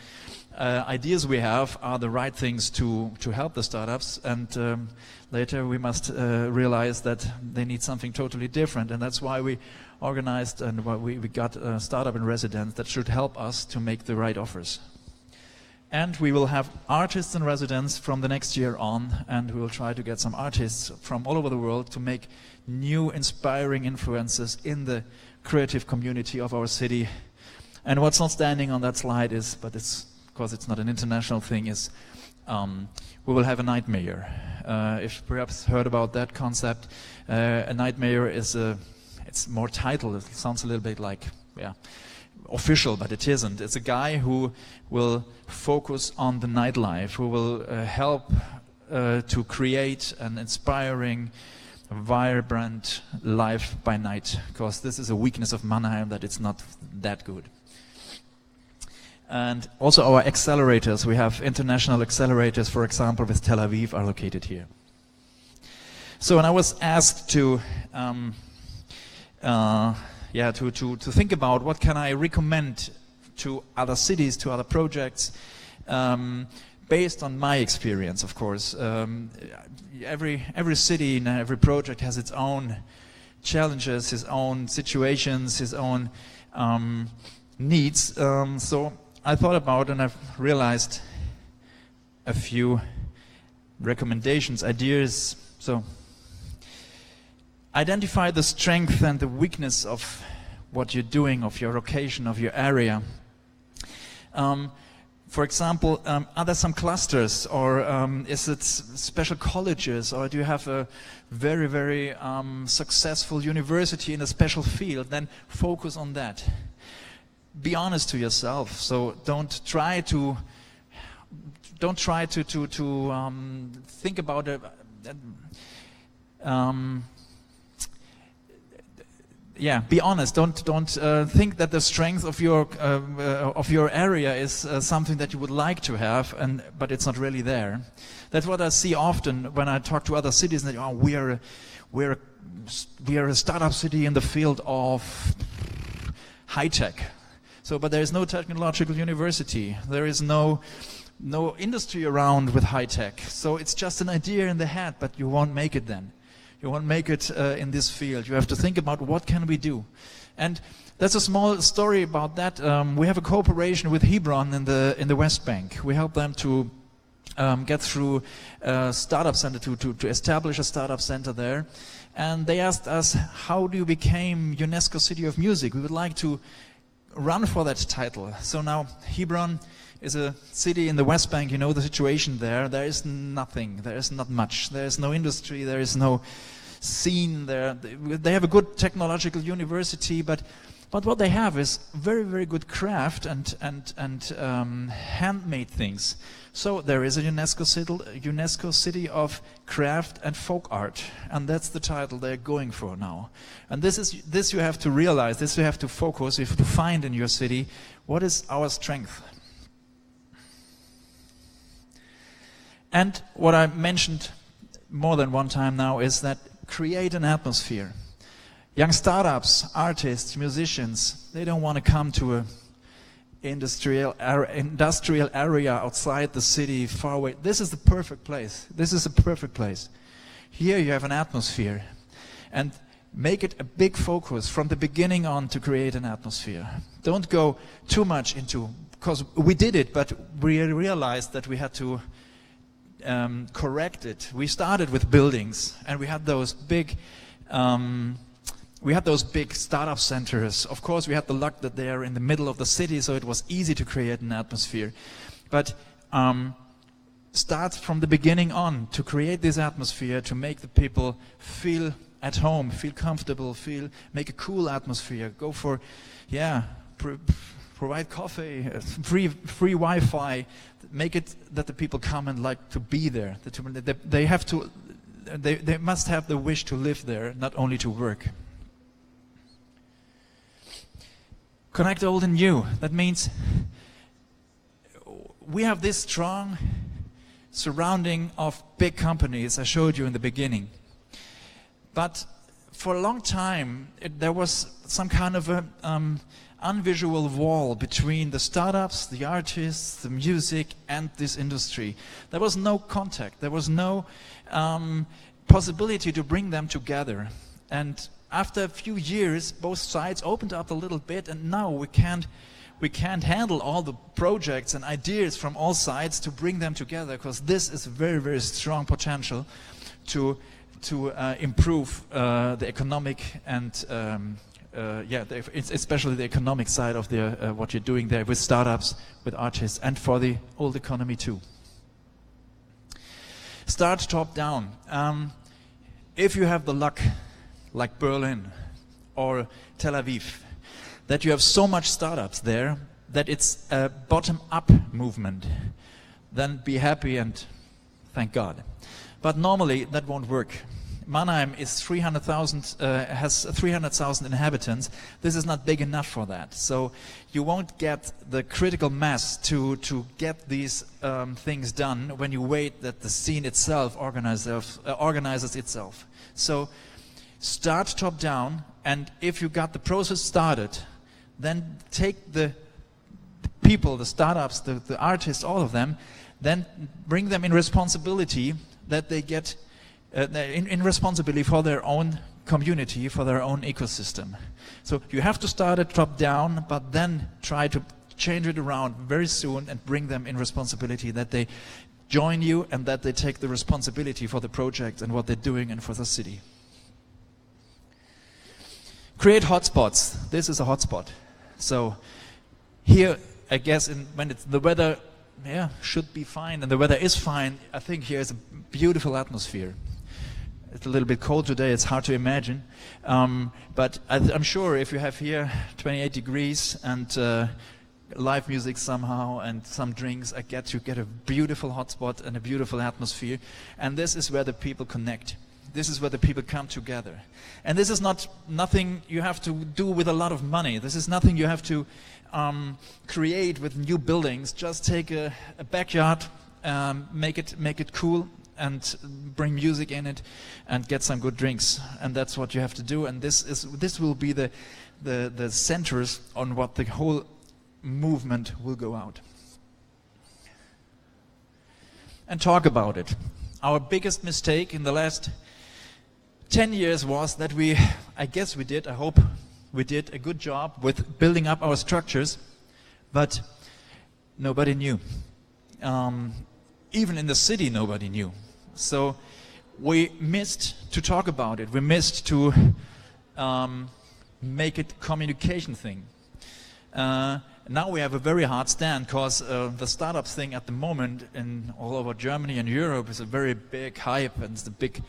S1: ideas we have are the right things to help the startups, and later we must realize that they need something totally different, and that's why we organized and why we got a startup in residence that should help us to make the right offers. And we will have artists in residence from the next year on, and we will try to get some artists from all over the world to make new inspiring influences in the creative community of our city. And what's not standing on that slide is, but it's because it's not an international thing, is we will have a night mayor. If perhaps heard about that concept, a night mayor is it's more title, it sounds a little bit like, yeah, official, but it isn't. It's a guy who will focus on the nightlife, who will help to create an inspiring, vibrant life by night, because this is a weakness of Mannheim, that it's not that good. And also our accelerators, we have international accelerators, for example, with Tel Aviv, are located here. So when I was asked to think about what can I recommend to other cities, to other projects, based on my experience, of course. Every city and every project has its own challenges, his own situations, his own needs. So I thought about and I've realized a few recommendations, ideas. So identify the strength and the weakness of what you're doing, of your location, of your area. For example, are there some clusters, or is it special colleges, or do you have a very, very successful university in a special field? Then focus on that. Be honest to yourself. So don't try to think about it. Be honest. Don't think that the strength of your area is something that you would like to have, but it's not really there. That's what I see often when I talk to other cities. And they, we are a startup city in the field of high tech. So, but there is no technological university. There is no industry around with high tech. So it's just an idea in the head, but you won't make it then. You won't make it in this field. You have to think about what can we do. And that's a small story about that. We have a cooperation with Hebron in the West Bank. We help them to get through a startup center, to establish a startup center there. And they asked us, how do you become UNESCO City of Music? We would like to run for that title. So now Hebron is a city in the West Bank. You know the situation there. There is nothing. There is not much. There is no industry. There is no scene there. They have a good technological university, but what they have is very, very good craft and handmade things. So there is a UNESCO City of Craft and Folk Art, and that's the title they're going for now. And this you have to realize. This you have to focus. You have to find in your city what is our strength. And what I mentioned more than one time now is that create an atmosphere. Young startups, artists, musicians, they don't want to come to an industrial area outside the city, far away. This is the perfect place. This is a perfect place. Here you have an atmosphere. And make it a big focus from the beginning on to create an atmosphere. Don't go too much into, because we did it, but we realized that we had to correct it. We started with buildings, and we had those big startup centers. Of course, we had the luck that they are in the middle of the city, so it was easy to create an atmosphere. But start from the beginning on to create this atmosphere, to make the people feel at home, feel comfortable, make a cool atmosphere. Go for, provide coffee, free Wi-Fi. Make it that the people come and like to be there. They must have the wish to live there, not only to work. Connect old and new. That means we have this strong surrounding of big companies I showed you in the beginning. But for a long time, there was some kind of a unvisual wall between the startups, the artists, the music, and this industry. There was no contact. There was no possibility to bring them together. And after a few years, both sides opened up a little bit, and now we can't handle all the projects and ideas from all sides to bring them together, because this is a very, very strong potential to improve the economic and especially the economic side of what you're doing there with startups, with artists, and for the old economy too. Start top down. If you have the luck, like Berlin or Tel Aviv, that you have so much startups there that it's a bottom-up movement, then be happy and thank God. But normally that won't work. Mannheim is has 300,000 inhabitants. This is not big enough for that. So you won't get the critical mass to get these things done when you wait that the scene itself organizes itself. So start top down, and if you got the process started, then take the people, the startups, the artists, all of them, then bring them in responsibility that they get in responsibility for their own community, for their own ecosystem. So you have to start at top down, but then try to change it around very soon and bring them in responsibility that they join you and that they take the responsibility for the project and what they're doing and for the city. Create hotspots. This is a hotspot. So here, I guess, when the weather should be fine, and the weather is fine, I think here is a beautiful atmosphere. It's a little bit cold today, it's hard to imagine. But I'm sure if you have here 28 degrees and live music somehow and some drinks, you get a beautiful hotspot and a beautiful atmosphere. And this is where the people connect. This is where the people come together. And this is nothing you have to do with a lot of money. This is nothing you have to create with new buildings. Just take a backyard, make it cool, and bring music in it, and get some good drinks. And that's what you have to do. And this will be the centers on what the whole movement will go out. And talk about it. Our biggest mistake in the last 10 years was that I hope we did a good job with building up our structures, but nobody knew. Even in the city, nobody knew. So we missed to talk about it. We missed to make it a communication thing. Now we have a very hard stand because the startup thing at the moment all over Germany and Europe is a very big hype, and it's the big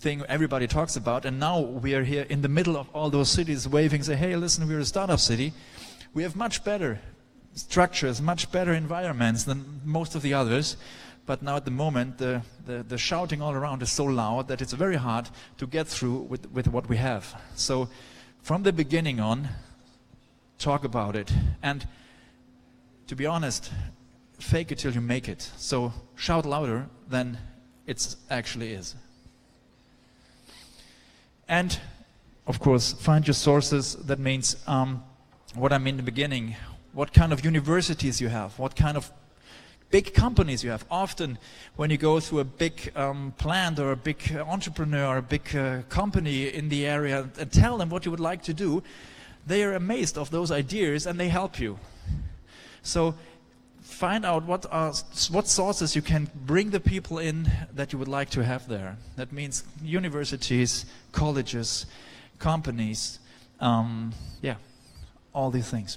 S1: thing everybody talks about. And now we are here in the middle of all those cities waving, say, hey, listen, we're a startup city. We have much better structures, much better environments than most of the others. But now at the moment, the shouting all around is so loud that it's very hard to get through with what we have. So from the beginning on, talk about it. And to be honest, fake it till you make it. So shout louder than it actually is. And of course, find your sources. That means what I mean in the beginning, what kind of universities you have, what kind of big companies you have. Often when you go through a big plant or a big entrepreneur or a big company in the area and tell them what you would like to do, they are amazed of those ideas and they help you. So find out what sources you can bring the people in that you would like to have there. That means universities, colleges, companies, all these things.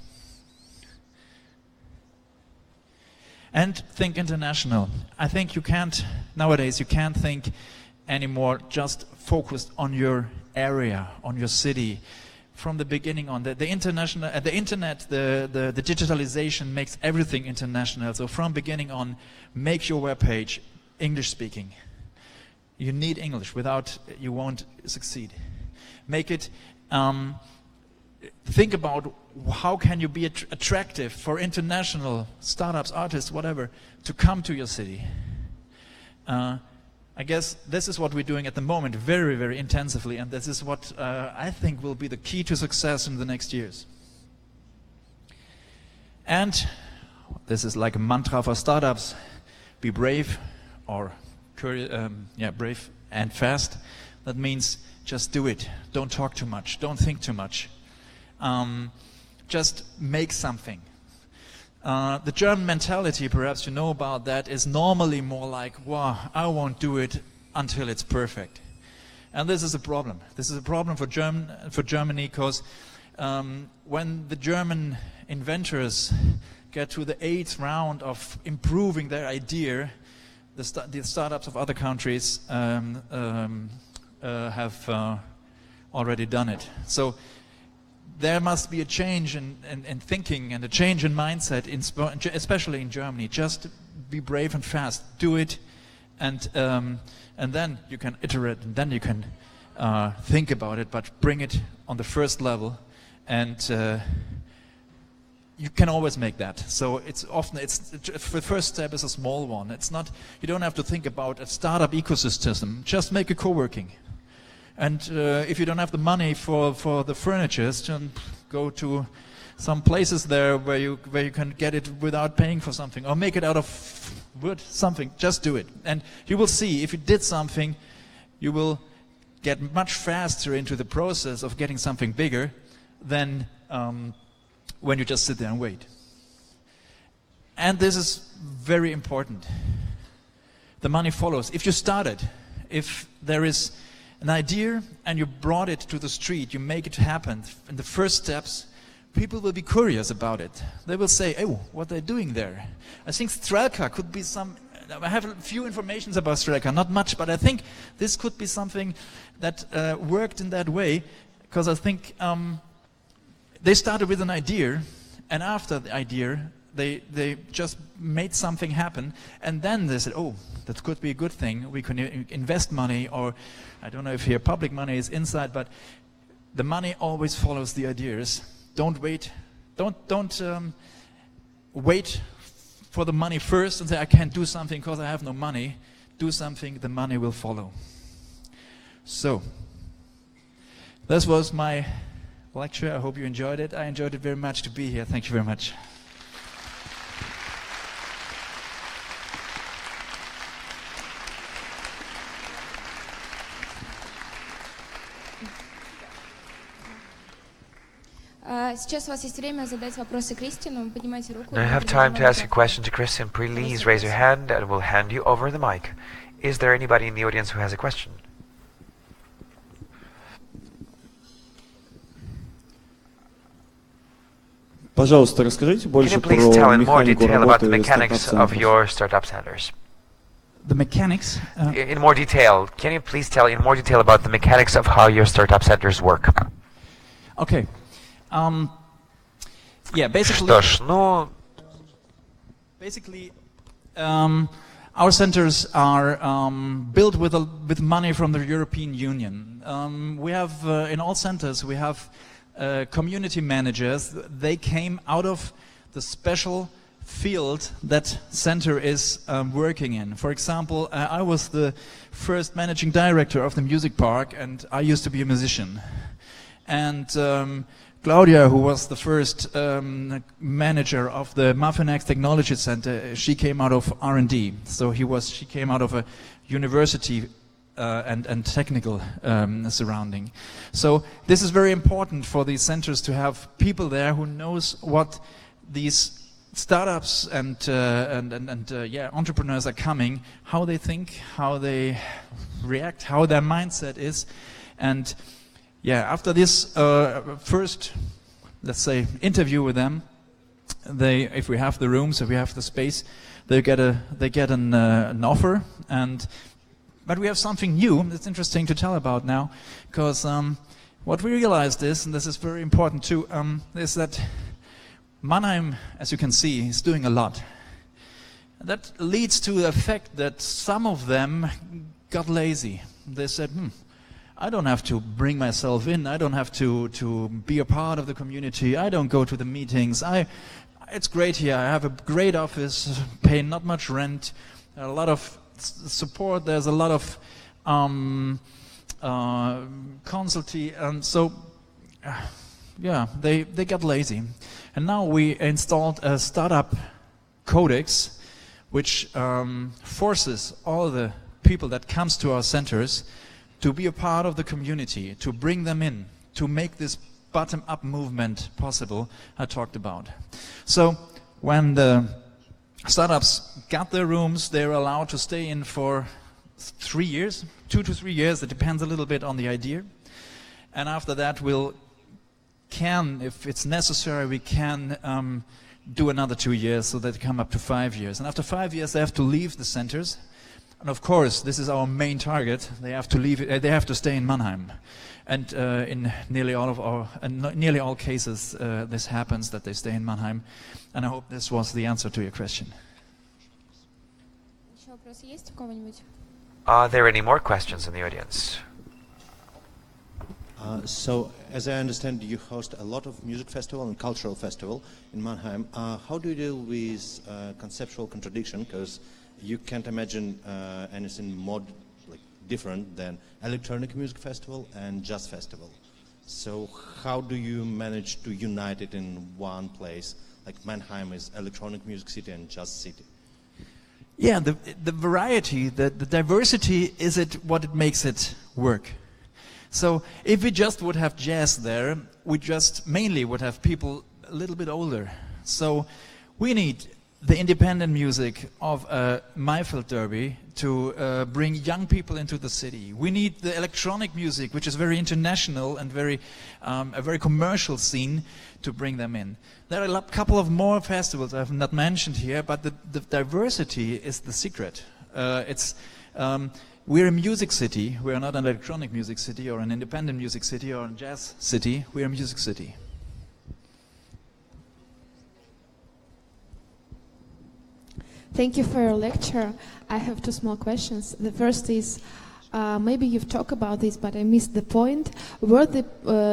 S1: And think international. I think nowadays you can't think anymore just focused on your area, on your city. From the beginning on, the internet, the digitalization makes everything international. So from beginning on, make your webpage English speaking. You need English. Without, you won't succeed. Make it. Think about how can you be attractive for international startups, artists, whatever, to come to your city. I guess this is what we're doing at the moment very, very intensively, and this is what I think will be the key to success in the next years. And this is like a mantra for startups: be brave, or brave and fast. That means just do it. Don't talk too much. Don't think too much. Just make something. The German mentality, perhaps you know about that, is normally more like, wow, I won't do it until it's perfect. And this is a problem. This is a problem for Germany because when the German inventors get to the 8th round of improving their idea, the startups of other countries have already done it. So there must be a change in thinking and a change in mindset, especially in Germany. Just be brave and fast. Do it, and then you can iterate, and then you can think about it, but bring it on the first level, and you can always make that. So the first step is a small one. It's not, you don't have to think about a startup ecosystem. Just make a co-working. And if you don't have the money for the furniture, just go to some places there where you can get it without paying for something, or make it out of wood, something. Just do it, and you will see if you did something, you will get much faster into the process of getting something bigger than when you just sit there and wait. And this is very important. The money follows. If you started, if there is an idea and you brought it to the street, you make it happen in the first steps, people will be curious about it. They will say, oh, what they're doing there. I think Strelka could be some, I have a few informations about Strelka, not much, but I think this could be something that worked in that way, because I think they started with an idea, and after the idea, they just made something happen, and then they said, oh, that could be a good thing. We can invest money, or I don't know if here public money is inside, but the money always follows the ideas. Don't wait. Don't wait for the money first and say, I can't do something because I have no money. Do something, the money will follow. So, this was my lecture. I hope you enjoyed it. I enjoyed it very much to be here. Thank you very much.
S7: Сейчас у вас есть время задать вопросы Кристину. Поднимайте руку.
S8: Now you have time to ask a question to Christian. Please raise your hand and we'll hand you over the mic. Is there anybody in the audience who has a question?
S9: Пожалуйста, расскажите больше
S8: про
S9: механику работы
S8: startup centers.
S1: The mechanics?
S8: In more detail. Can you please tell in more detail about the mechanics of how your startup centers work?
S1: Okay. Yeah, basically.
S8: Что ж, ну.
S1: Basically, our centers are built with money from the European Union. We have in all centers we have community managers. They came out of the special field that center is working in. For example, I was the first managing director of the music park, and I used to be a musician. And Claudia, who was the first manager of the Maffinex Technology Center, she came out of R&D. So she came out of a university and technical surrounding. So this is very important for these centers to have people there who knows what these startups and entrepreneurs are coming, how they think, how they react, how their mindset is, and after this first, let's say, interview with them, if we have the rooms, if we have the space, they get an offer. But we have something new that's interesting to tell about now, because what we realized is, and this is very important too, is that Mannheim, as you can see, is doing a lot. That leads to the fact that some of them got lazy. They said, I don't have to bring myself in. I don't have to be a part of the community. I don't go to the meetings. It's great here. I have a great office, pay not much rent, a lot of support. There's a lot of consulting, and so they got lazy. And now we installed a startup codex, which forces all the people that comes to our centers to be a part of the community, to bring them in, to make this bottom-up movement possible I talked about. So when the startups got their rooms, they're allowed to stay in for 3 years, 2 to 3 years. It depends a little bit on the idea. And after that, if it's necessary, we can do another 2 years, so that they come up to 5 years. And after 5 years, they have to leave the centers. And of course, this is our main target. They have to leave. They have to stay in Mannheim, and in nearly all cases, this happens that they stay in Mannheim. And I hope this was the answer to your question.
S8: Are there any more questions in the audience?
S10: So, as I understand, you host a lot of music festival and cultural festival in Mannheim. How do you deal with conceptual contradiction? Because you can't imagine anything more different than electronic music festival and jazz festival. So how do you manage to unite it in one place? Like Mannheim is electronic music city and jazz city.
S1: Yeah, the variety, the diversity is what it makes it work. So if we just would have jazz there, we just mainly would have people a little bit older. So we need the independent music of Maifeld Derby to bring young people into the city. We need the electronic music, which is very international and a very commercial scene, to bring them in. There are a couple of more festivals I have not mentioned here, but the diversity is the secret. We're a music city. We are not an electronic music city or an independent music city or a jazz city. We're a music city.
S11: Thank you for your lecture. I have two small questions. The first is, maybe you've talked about this, but I missed the point. Were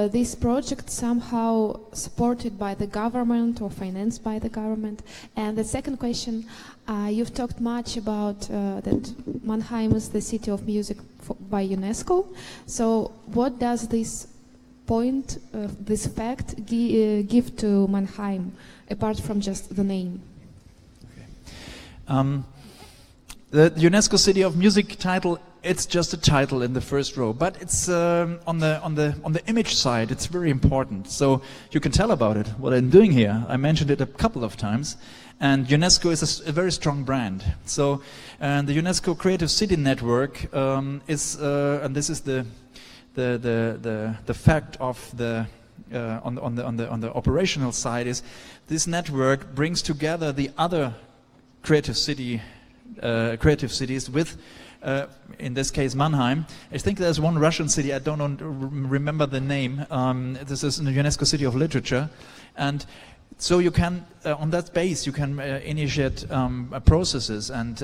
S11: these projects somehow supported by the government or financed by the government? And the second question, you've talked much about that Mannheim is the city of music by UNESCO. So what does this point, this fact, give to Mannheim, apart from just the name?
S1: The UNESCO City of Music title, it's just a title in the first row, but it's on the image side, it's very important. So you can tell about it, what I'm doing here. I mentioned it a couple of times, and UNESCO is a very strong brand. So the UNESCO Creative City Network is, and this is the fact of the on the operational side, is this network brings together the other creative cities with, in this case, Mannheim. I think there's one Russian city, I don't remember the name. This is in the UNESCO City of Literature. And so you can, on that base, you can initiate processes and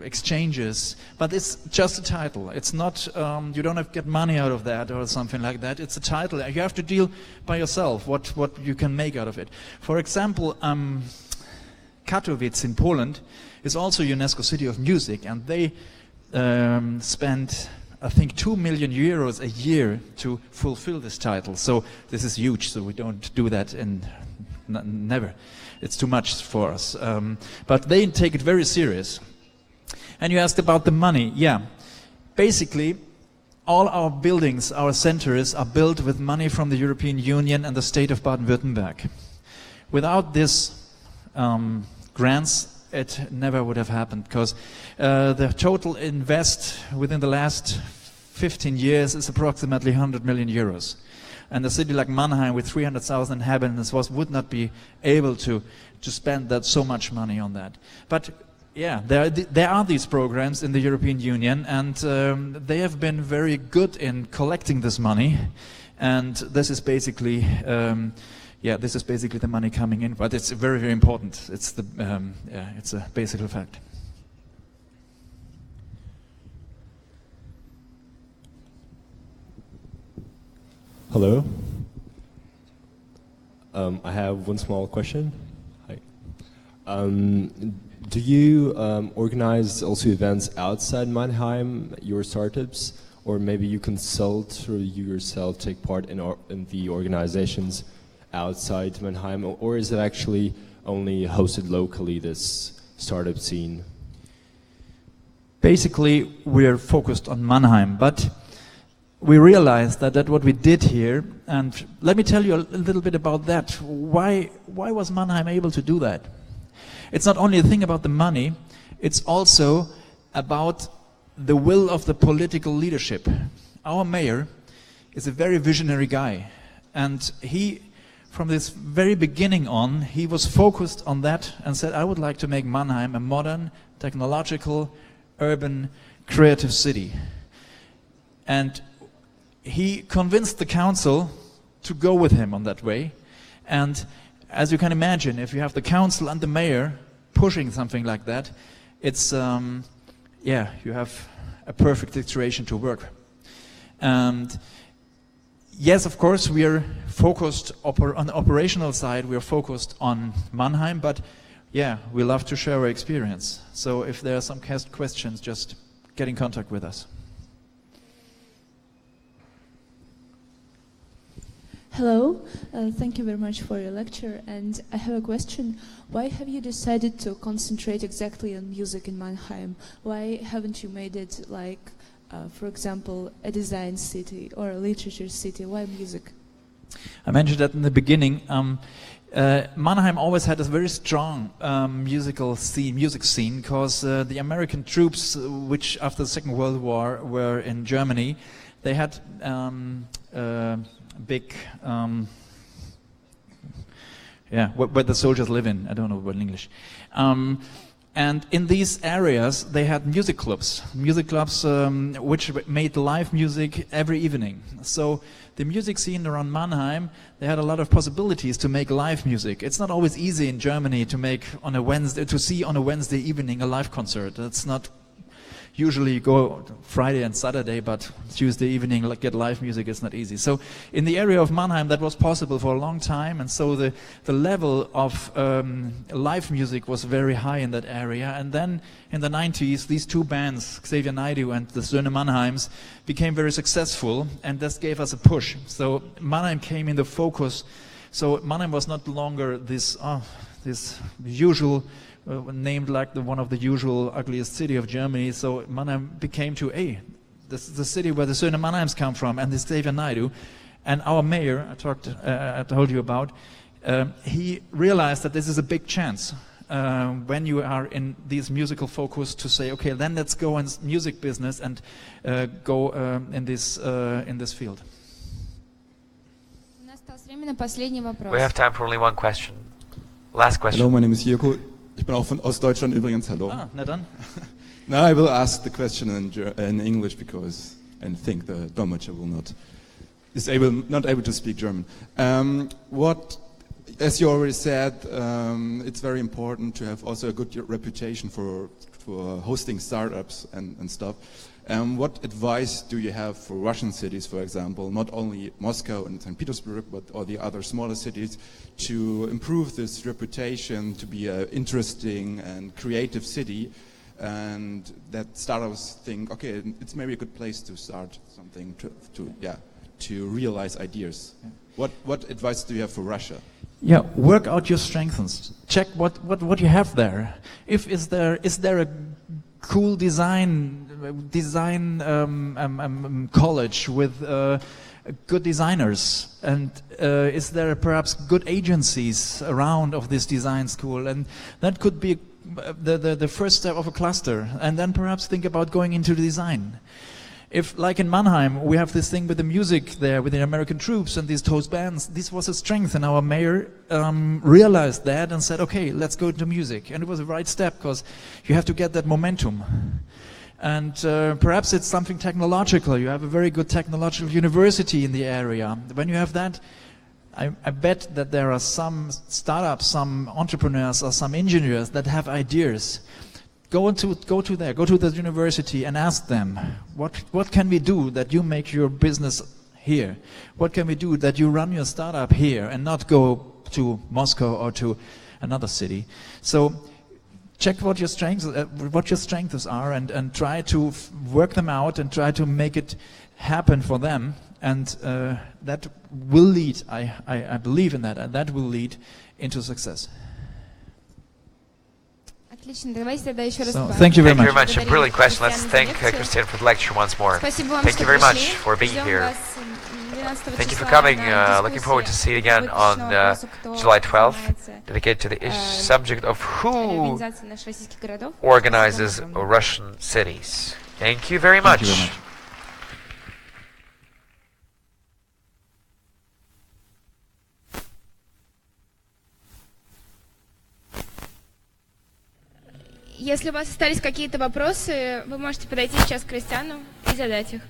S1: exchanges. But it's just a title. It's not, you don't have to get money out of that or something like that. It's a title. You have to deal by yourself what you can make out of it. For example, Katowice in Poland is also UNESCO City of Music, and they spend, I think, 2 million euros a year to fulfill this title. So this is huge, so we don't do that never. It's too much for us. But they take it very serious. And you asked about the money. Yeah, basically, all our buildings, our centers, are built with money from the European Union and the state of Baden-Württemberg. Without this grants, it never would have happened, because the total invest within the last 15 years is approximately 100 million euros. And a city like Mannheim with 300,000 inhabitants would not be able to spend that so much money on that. But yeah, there are these programs in the European Union, and they have been very good in collecting this money. And this is basically this is basically the money coming in, but it's very, very important. It's it's a basic fact.
S12: Hello. I have one small question. Hi. Do you organize also events outside Mannheim, your startups, or maybe you consult or you yourself take part in the organizations outside Mannheim, or is it actually only hosted locally, this startup scene?
S1: Basically, we're focused on Mannheim, but we realized that what we did here, and let me tell you a little bit about that. Why was Mannheim able to do that? It's not only a thing about the money, it's also about the will of the political leadership. Our mayor is a very visionary guy, and from this very beginning on, he was focused on that and said, I would like to make Mannheim a modern, technological, urban, creative city. And he convinced the council to go with him on that way. And as you can imagine, if you have the council and the mayor pushing something like that, it's, you have a perfect situation to work. And yes, of course, we are focused on the operational side. We are focused on Mannheim, but yeah, we love to share our experience. So if there are some questions, just get in contact with us.
S13: Hello, thank you very much for your lecture, and I have a question. Why have you decided to concentrate exactly on music in Mannheim? Why haven't you made it like, for example, a design city or a literature city? Why music?
S1: I mentioned that in the beginning. Mannheim always had a very strong music scene, because the American troops, which after the Second World War were in Germany, they had big, where the soldiers live in. I don't know what in English. And in these areas, they had music clubs which made live music every evening. So the music scene around Mannheim, they had a lot of possibilities to make live music. It's not always easy in Germany to make see on a Wednesday evening a live concert. That's not. Usually you go Friday and Saturday, but Tuesday evening get live music is not easy. So in the area of Mannheim that was possible for a long time, and so the level of live music was very high in that area. And then in the 90s, these two bands, Xavier Naidoo and the Söhne Mannheims, became very successful, and this gave us a push. So Mannheim came in the focus. So Mannheim was not longer this usual named like one of the usual ugliest city of Germany. So Mannheim became this is the city where the Söhne Mannheims come from, and the Xavier Naidoo. And our mayor, I told you about, he realized that this is a big chance when you are in these musical focus to say, okay, then let's go in music business and go in this field.
S8: We have time for only one question. Last question.
S14: Hello, my name is Jirko. Ich bin auch von Ostdeutschland übrigens. Hello.
S1: Na dann.
S14: Now I will ask the question in English because I think the Dolmetscher not able to speak German. As you already said, it's very important to have also a good reputation for hosting startups and stuff. What advice do you have for Russian cities, for example, not only Moscow and St. Petersburg, but all the other smaller cities, to improve this reputation to be an interesting and creative city, and that startups think, okay, it's maybe a good place to start something to realize ideas. Yeah. What advice do you have for Russia?
S1: Yeah, work out your strengths. Check what you have there. Is there a cool design college with good designers, and is there perhaps good agencies around of this design school? And that could be the first step of a cluster, and then perhaps think about going into the design. If, like in Mannheim, we have this thing with the music there, with the American troops and these toast bands, this was a strength, and our mayor realized that and said, okay, let's go into music. And it was the right step, because you have to get that momentum. And perhaps it's something technological. You have a very good technological university in the area. When you have that, I bet that there are some startups, some entrepreneurs, or some engineers that have ideas. Go to the university and ask them, what can we do that you make your business here? What can we do that you run your startup here and not go to Moscow or to another city? So check what your strengths are, and try to work them out and try to make it happen for them. And that will lead, I believe in that, and that will lead into success.
S7: So,
S1: thank you very much.
S8: A brilliant question. Let's thank Christian for the lecture once more. Thank you very much for being here. Thank you for coming. Looking forward to see it again on July 12th, dedicated to the subject of who organizes Russian cities. Thank you very much.
S1: Thank you very much.
S7: Если у вас остались какие-то вопросы, вы можете подойти сейчас к Кристиану и задать их.